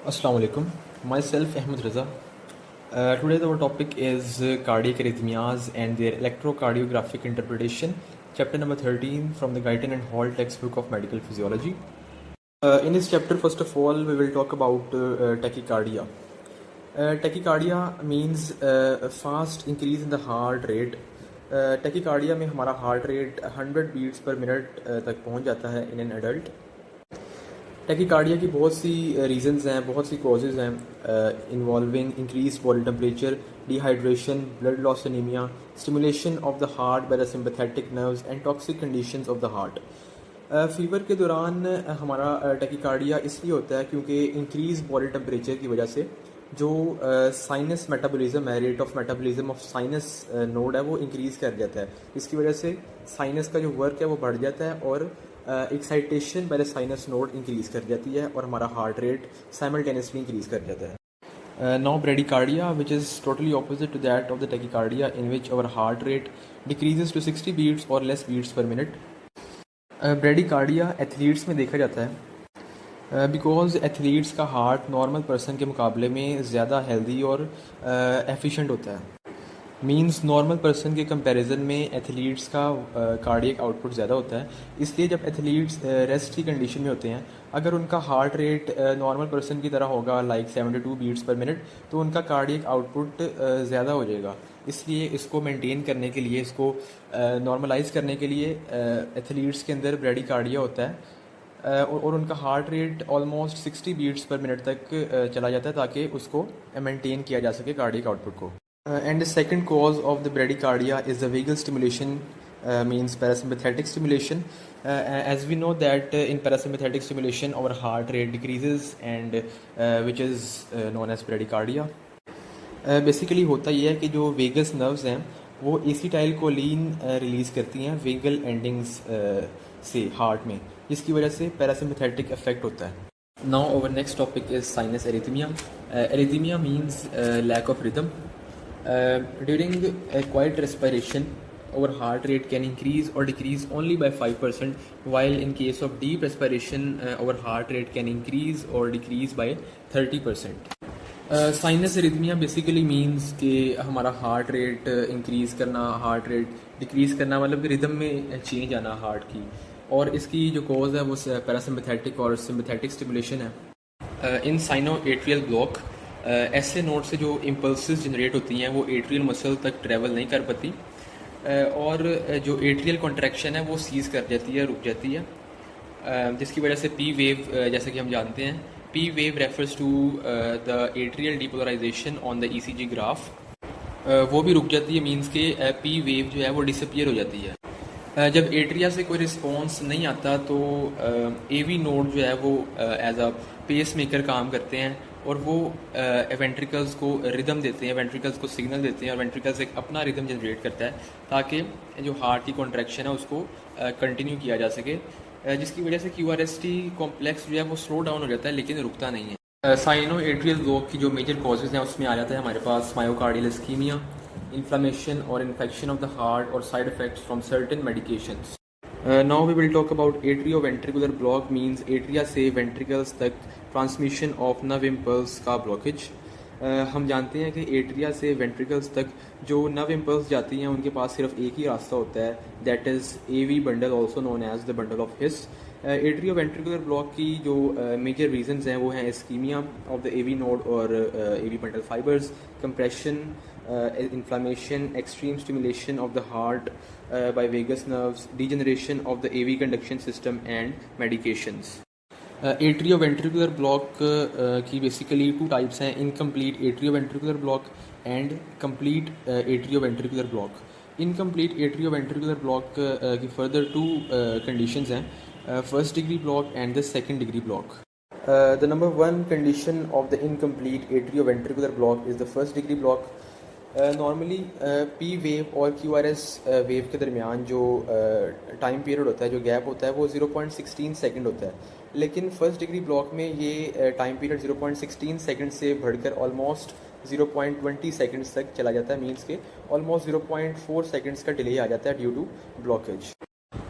Assalamu alaikum. Myself Ahmed Raza. Today our topic is cardiac arrhythmias and their electrocardiographic interpretation, chapter number 13 from the Guyton and Hall textbook of medical physiology. In this chapter, first of all, we will talk about tachycardia. Tachycardia means a fast increase in the heart rate. Tachycardia में हमारा heart rate 100 beats per minute तक पहुंच जाता है in an adult. Tachycardia की बहुत सी reasons हैं, बहुत सी कॉजेज़ हैं involving increase body temperature, dehydration, blood loss anaemia, stimulation of the heart by the sympathetic nerves and toxic conditions of the heart. Fever के दौरान हमारा टैकीकार्डिया इसलिए होता है क्योंकि इंक्रीज बॉडी टेम्परेचर की वजह से जो साइनस मेटाबॉलिज्म है, rate of metabolism of sinus node है वो इंक्रीज़ कर जाता है। इसकी वजह से साइनस का जो वर्क है वो बढ़ जाता है और excitation by the sinus node increase कर जाती है और हमारा हार्ट रेट साइमल्टेनियसली इंक्रीज कर जाता है। Now bradycardia which is totally opposite to that of the tachycardia in which our heart rate decreases to 60 beats और less beats per minute. Bradycardia athletes में देखा जाता है बिकॉज एथलीट्स का heart normal person के मुकाबले में ज़्यादा हेल्दी और एफिशिएंट होता है। मींस नॉर्मल पर्सन के कंपैरिजन में एथलीट्स का कार्डियक आउटपुट ज़्यादा होता है, इसलिए जब एथलीट्स रेस्ट की कंडीशन में होते हैं, अगर उनका हार्ट रेट नॉर्मल पर्सन की तरह होगा लाइक 72 बीट्स पर मिनट, तो उनका कार्डियक आउटपुट ज़्यादा हो जाएगा। इसलिए इसको मेंटेन करने के लिए, इसको नॉर्मलाइज करने के लिए एथलीट्स के अंदर ब्रेडिकार्डिया होता है और उनका heart rate almost 60 beats per minute तक चला जाता है ताकि उसको मेंटेन किया जा सके कार्डियक आउटपुट को। And the second cause of the bradycardia is the vagal stimulation, means parasympathetic stimulation. As we know that in parasympathetic stimulation our heart rate decreases and which is known as bradycardia. Basically होता ये है कि जो vagus nerves हैं वो acetyl choline release करती हैं vagal endings से हार्ट में, जिसकी वजह से पैरासिम्पैथेटिक इफेक्ट होता है। Now our next topic is sinus arrhythmia. Arrhythmia means lack of rhythm. During a quiet respiration, our heart rate can increase or decrease only by 5%, while in case of deep respiration, our heart rate can increase or decrease by 30%. Sinus arrhythmia basically means कि हमारा heart rate increase करना, heart rate decrease करना, मतलब rhythm में change आना heart की, और इसकी जो कॉज है वो पैरासिम्पैथेटिक और सिम्पैथेटिक स्टिमुलेशन है। इन साइनो एट्रियल ब्लॉक ऐसे नोड से जो इम्पल्सेस जनरेट होती हैं वो एट्रियल मसल तक ट्रैवल नहीं कर पाती और जो एट्रियल कॉन्ट्रैक्शन है वो सीज़ कर जाती है, रुक जाती है, जिसकी वजह से पी वेव, जैसे कि हम जानते हैं, P wave refers to the atrial depolarisation on the ECG graph, वो भी रुक जाती है। मींस के पी वेव जो है वो डिसअपियर हो जाती है। जब एट्रिया से कोई रिस्पॉन्स नहीं आता तो एवी नोड जो है वो एज अ पेस मेकर काम करते हैं और वो वेंट्रिकल्स को रिदम देते हैं, वेंट्रिकल्स को सिग्नल देते हैं और वेंट्रिकल्स एक अपना रिदम जनरेट करता है ताकि जो हार्ट की कॉन्ट्रैक्शन है उसको कंटिन्यू किया जा सके, जिसकी वजह से क्यूआरएसटी कॉम्प्लेक्स जो है वो स्लो डाउन हो जाता है लेकिन रुकता नहीं है। साइनो एट्रियल ब्लॉक की जो मेजर कॉजेज़ हैं उसमें आ जाता है हमारे पास मायोकार्डियल इस्कीमिया, इन्फ्लेमेशन और इन्फेक्शन ऑफ द हार्ट और side effects from certain medications. Now we will talk about atrioventricular block, means atria से वेंट्रिकल्स तक ट्रांसमिशन ऑफ नर्व इम्पल्स का ब्लॉकेज। हम जानते हैं कि एट्रिया से वेंट्रिकल्स तक जो नर्व इम्पल्स जाती हैं उनके पास सिर्फ एक ही रास्ता होता है, that is AV bundle, also known as the bundle of His. Atrioventricular block की जो मेजर रीजंस हैं वो हैं ischemia of the AV node और AV bundle fibres, compression, inflammation, extreme stimulation of the heart by vagus nerves, degeneration of the AV conduction system and medications. Atrioventricular block की basically two types हैं, incomplete atrioventricular block and complete atrioventricular block. Incomplete atrioventricular block की further to conditions हैं, first degree block and the second degree block. The number one condition of the incomplete atrioventricular block is the first degree block. Normally P wave और Q R S wave के दरमियान जो time period होता है, जो gap होता है वो 0.16 सेकंड होता है, लेकिन फर्स्ट डिग्री ब्लॉक में ये टाइम पीरियड 0.16 सेकंड से बढ़कर ऑलमोस्ट 0.20 सेकंड्स तक चला जाता है। मींस के ऑलमोस्ट 0.4 सेकंड्स का डिले आ जाता है ड्यू टू ब्लॉकेज।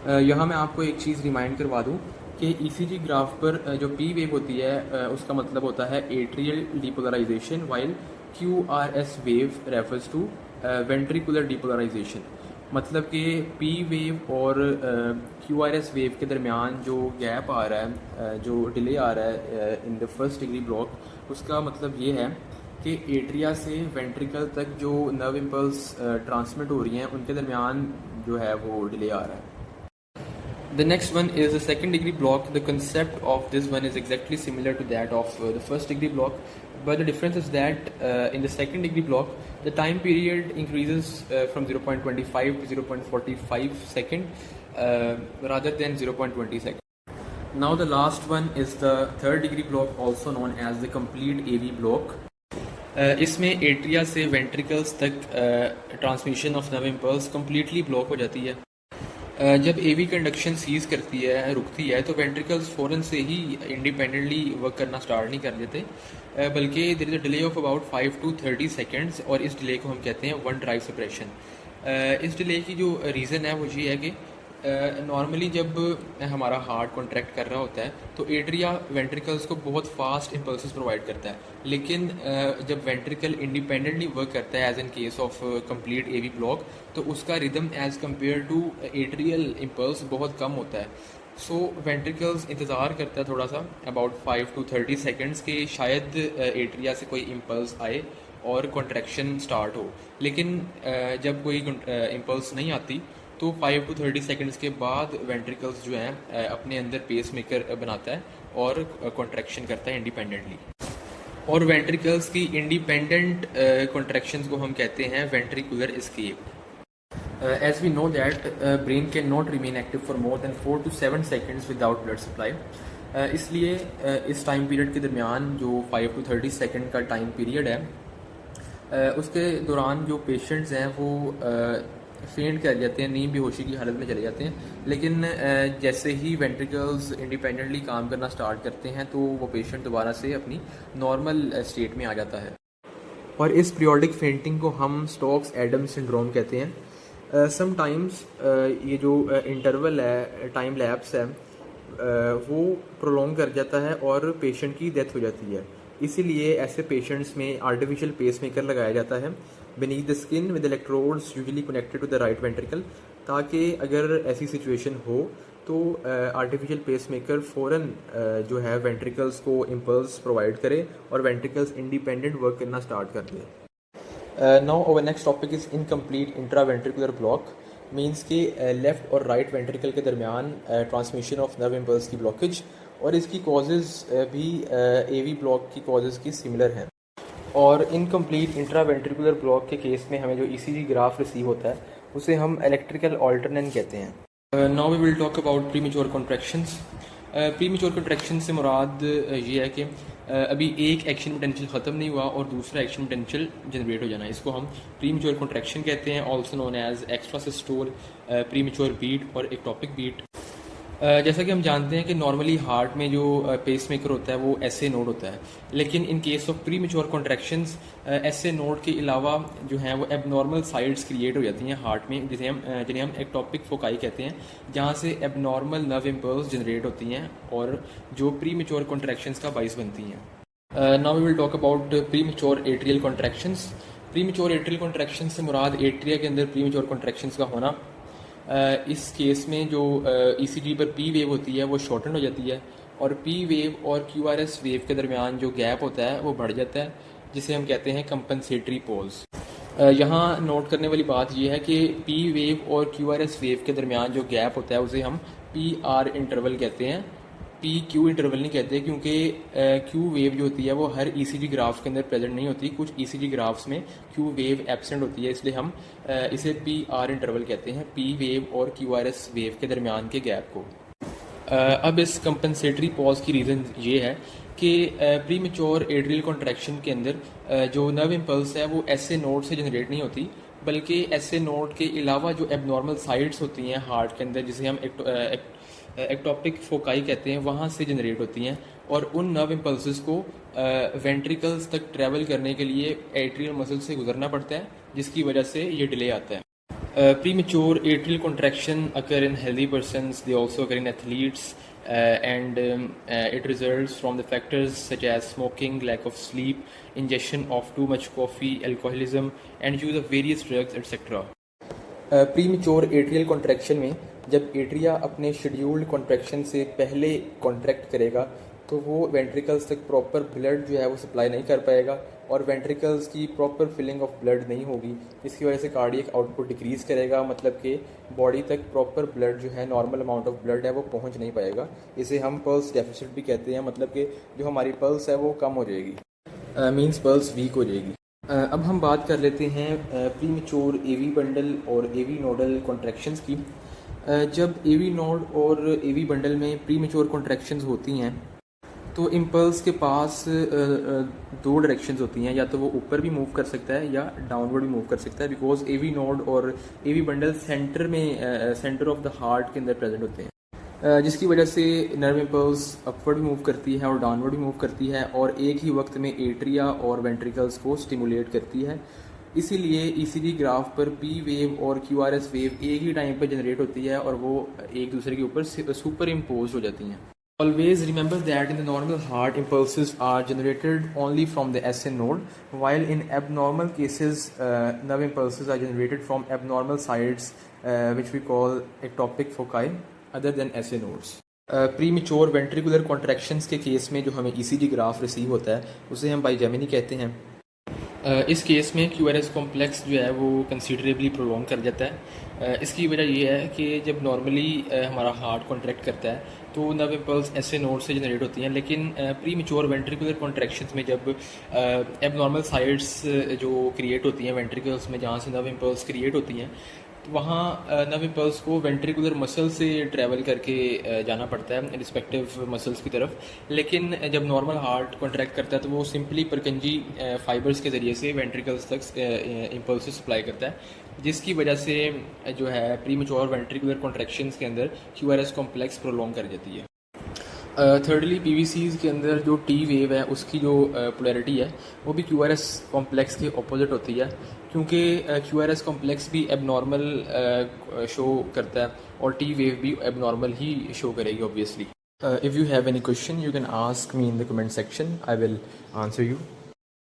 यहाँ मैं आपको एक चीज़ रिमाइंड करवा दूँ कि ईसीजी ग्राफ पर जो पी वेव होती है उसका मतलब होता है atrial depolarisation, while Q R S wave refers to ventricular depolarisation. मतलब कि पी वेव और क्यू आर एस वेव के दरमियान जो गैप आ रहा है, जो डिले आ रहा है in the first degree block, उसका मतलब ये है कि एट्रिया से वेंट्रिकल तक जो नर्व इम्पल्स ट्रांसमिट हो रही हैं उनके दरमियान जो है वो डिले आ रहा है। The next one is the second degree block. The concept of this one is exactly similar to that of the first degree block, but the difference is that in the second degree block, the time period increases from 0.25 to 0.45 second rather than 0.20 second. Now the last one is the third degree block, also known as the complete AV block. इसमें atria से ventricles तक transmission of nerve impulse completely block हो जाती है। जब एवी conduction seize करती है, रुकती है, तो वेंट्रिकल्स फ़ौरन से ही इंडिपेंडेंटली वर्क करना स्टार्ट नहीं कर देते, बल्कि there is a delay of about 5 to 30 seconds, और इस डिले को हम कहते हैं वन ड्राइव सप्रेशन। इस डिले की जो रीज़न है वो ये है कि नॉर्मली जब हमारा हार्ट कॉन्ट्रैक्ट कर रहा होता है तो एट्रिया वेंट्रिकल्स को बहुत फास्ट इम्पल्सेस प्रोवाइड करता है, लेकिन जब वेंट्रिकल इंडिपेंडेंटली वर्क करता है as in case of complete AV block, तो उसका rhythm as compare to atrial impulse बहुत कम होता है। सो वेंट्रिकल्स इंतज़ार करता है थोड़ा सा अबाउट 5 to 30 सेकेंड्स के शायद एट्रिया से कोई इम्पल्स आए और कॉन्ट्रैक्शन स्टार्ट हो, लेकिन जब कोई इम्पल्स नहीं आती तो 5 to 30 सेकेंड्स के बाद वेंट्रिकल्स जो हैं अपने अंदर पेस मेकर बनाता है और कॉन्ट्रैक्शन करता है इंडिपेंडेंटली। और वेंट्रिकल्स की इंडिपेंडेंट कॉन्ट्रैक्शंस को हम कहते हैं ventricular escape. As we know that brain can not remain active for more than 4 to 7 seconds without blood supply. इसलिए इस टाइम पीरियड के दरमियान जो 5 to 30 सेकेंड का टाइम पीरियड है उसके दौरान जो पेशेंट्स हैं वो फेंट कर जाते हैं, नींद बेहोशी की हालत में चले जाते हैं, लेकिन जैसे ही वेंट्रिकल्स इंडिपेंडेंटली काम करना स्टार्ट करते हैं तो वो पेशेंट दोबारा से अपनी नॉर्मल स्टेट में आ जाता है। और इस पीरियोडिक फेंटिंग को हम स्टोक्स एडम्स सिंड्रोम कहते हैं। समटाइम्स ये जो इंटरवल है, टाइम लैप्स है, वो प्रोलॉन्ग कर जाता है और पेशेंट की डेथ हो जाती है। इसीलिए ऐसे पेशेंट्स में आर्टिफिशियल पेसमेकर लगाया जाता है beneath the skin with electrodes usually connected to the right ventricle, ताकि अगर ऐसी सिचुएशन हो तो आर्टिफिशियल पेसमेकर फ़ौरन जो है वेंट्रिकल्स को इम्पल्स प्रोवाइड करे और वेंट्रिकल्स इंडिपेंडेंट वर्क करना स्टार्ट कर दे। Now our next topic is incomplete intraventricular block. Means कि लेफ़्ट और राइट वेंट्रिकल के दरमियान ट्रांसमिशन ऑफ नर्व इम्पल्स की ब्लॉकेज, और इसकी कॉजेज़ भी एवी ब्लॉक की कॉजेज़ की सिमिलर हैं। और इनकम्प्लीट इंट्रावेंट्रिकुलर ब्लॉक के केस में हमें जो ईसीजी ग्राफ रिसीव होता है उसे हम इलेक्ट्रिकल ऑल्टरनेट कहते हैं। Now we will talk about premature contractions. Premature contraction से मुराद ये है कि अभी एक एक्शन पोटेंशियल ख़त्म नहीं हुआ और दूसरा एक्शन पोटेंशियल जनरेट हो जाना, इसको हम प्रीमेच्योर कॉन्ट्रैक्शन कहते हैं, also known as extra systole, premature beat और एक्टोपिक बीट। जैसा कि हम जानते हैं कि नॉर्मली हार्ट में जो पेसमेकर होता है वो एसए नोड होता है, लेकिन इन case of premature contractions SA node के अलावा जो हैं वो एबनॉर्मल साइड्स क्रिएट हो जाती हैं हार्ट में, जिन्हें हम एक्टोपिक फोकाई कहते हैं, जहाँ से एबनॉर्मल नर्व इम्पल्स जनरेट होती हैं और जो प्रीमेच्योर कॉन्ट्रैक्शंस का बाइस बनती हैं। Now we will talk about premature atrial contractions. Premature atrial contraction से मुराद एट्रिया के अंदर प्रीमेच्योर कॉन्ट्रैक्शंस का होना। इस केस में जो ईसीजी पर पी वेव होती है वो शॉर्टन हो जाती है और पी वेव और क्यूआरएस वेव के दरमियान जो गैप होता है वो बढ़ जाता है, जिसे हम कहते हैं कंपनसेटरी पॉज। यहाँ नोट करने वाली बात यह है कि पी वेव और क्यूआरएस वेव के दरमियान जो गैप होता है उसे हम पी आर इंटरवल कहते हैं, पी क्यू इंटरवल नहीं कहते, क्योंकि क्यू वेव जो होती है वो हर ईसीजी ग्राफ्स के अंदर प्रेजेंट नहीं होती, कुछ ईसीजी ग्राफ्स में क्यू वेव एब्सेंट होती है, इसलिए हम इसे पी आर इंटरवल कहते हैं, पी वेव और क्यू आर एस वेव के दरमियान के गैप को। अब इस कंपनसेटरी पॉज की रीज़न ये है कि प्रीमेच्योर एट्रियल कॉन्ट्रैक्शन के अंदर जो नर्व इम्पल्स है वो एसए नोड से जनरेट नहीं होती, बल्कि एसए नोड के अलावा जो एबनॉर्मल साइड्स होती हैं हार्ट के अंदर, जिसे हम एक्टोपिक फोकाई कहते हैं, वहाँ से जनरेट होती हैं और उन नर्व इम्पल्सेस को वेंट्रिकल्स तक ट्रैवल करने के लिए एट्रियल मसल से गुजरना पड़ता है, जिसकी वजह से ये डिले आता है। Premature atrial contraction occur in healthy persons. They also occur in athletes it results from the factors such as smoking, lack of sleep, ingestion of too much coffee, alcoholism, and use of various drugs, etc. Premature atrial contraction में जब atria अपने scheduled contraction से पहले contract करेगा तो वो ventricles तक proper blood जो है वो सप्लाई नहीं कर पाएगा और वेंट्रिकल्स की प्रॉपर फिलिंग ऑफ ब्लड नहीं होगी, इसकी वजह से कार्डियक आउटपुट डिक्रीज़ करेगा, मतलब कि बॉडी तक प्रॉपर ब्लड जो है नॉर्मल अमाउंट ऑफ ब्लड है वो पहुंच नहीं पाएगा। इसे हम पल्स डेफिसिट भी कहते हैं, मतलब कि जो हमारी पल्स है वो कम हो जाएगी, मींस पल्स वीक हो जाएगी। अब हम बात कर लेते हैं प्रीमेच्योर एवी बंडल और एवी नोडल कॉन्ट्रैक्शंस की। जब एवी नोड और एवी बंडल में प्रीमेच्योर कॉन्ट्रैक्शंस होती हैं तो इम्पल्स के पास दो डायरेक्शंस होती हैं, या तो वो ऊपर भी मूव कर सकता है या डाउनवर्ड भी मूव कर सकता है, बिकॉज एवी नोड और AV bundle centre of the heart के अंदर प्रेजेंट होते हैं, जिसकी वजह से नर्व इम्पल्स अपवर्ड भी मूव करती है और डाउनवर्ड भी मूव करती है और एक ही वक्त में एट्रिया और वेंट्रिकल्स को स्टिमुलेट करती है। इसीलिए ईसीजी ग्राफ पर पी वेव और क्यूआरएस वेव एक ही टाइम पर जनरेट होती है और वो एक दूसरे के ऊपर सुपर इम्पोज हो जाती हैं। Always remember that in the normal heart, impulses are generated only from the SN node, while in abnormal cases, nerve impulses are generated from abnormal sites, which we call ectopic foci, other than SN nodes. Premature ventricular contractions के case में जो हमें ECG graph receive होता है उसे हम बाइजेमिनी कहते हैं। इस केस में क्यूआरएस कॉम्प्लेक्स जो है वो कंसीडरेबली प्रोलॉन्ग कर जाता है। इसकी वजह ये है कि जब नॉर्मली हमारा हार्ट कॉन्ट्रैक्ट करता है तो नर्व इम्पल्स ऐसे नोड से जनरेट होती हैं, लेकिन प्रीमेच्योर वेंट्रिकुलर कॉन्ट्रैक्शंस में जब एबनॉर्मल साइट्स जो क्रिएट होती हैं वेंट्रिकल्स में जहाँ से नर्व इम्पल्स क्रिएट होती हैं तो वहाँ नर्व इम्पल्स को वेंट्रिकुलर मसल से ट्रैवल करके जाना पड़ता है रिस्पेक्टिव मसल्स की तरफ, लेकिन जब नॉर्मल हार्ट कॉन्ट्रैक्ट करता है तो वो सिंपली परकंजी फाइबर्स के ज़रिए से वेंट्रिकल्स तक इम्पल्स सप्लाई करता है, जिसकी वजह से जो है प्रीमेच्योर वेंट्रिकुलर कॉन्ट्रैक्शंस के अंदर क्यूआरएस कॉम्प्लेक्स प्रोलॉन्ग कर जाती है। थर्डली पीवीसीज़ के अंदर जो टी वेव है उसकी जो पोलैरिटी है वो भी क्यूआरएस कॉम्प्लेक्स के ऑपोजिट होती है, क्योंकि क्यूआरएस कॉम्प्लेक्स भी एबनॉर्मल शो करता है और टी वेव भी एबनॉर्मल ही शो करेगी obviously. If you have any question you can ask me in the comment section, I will answer you.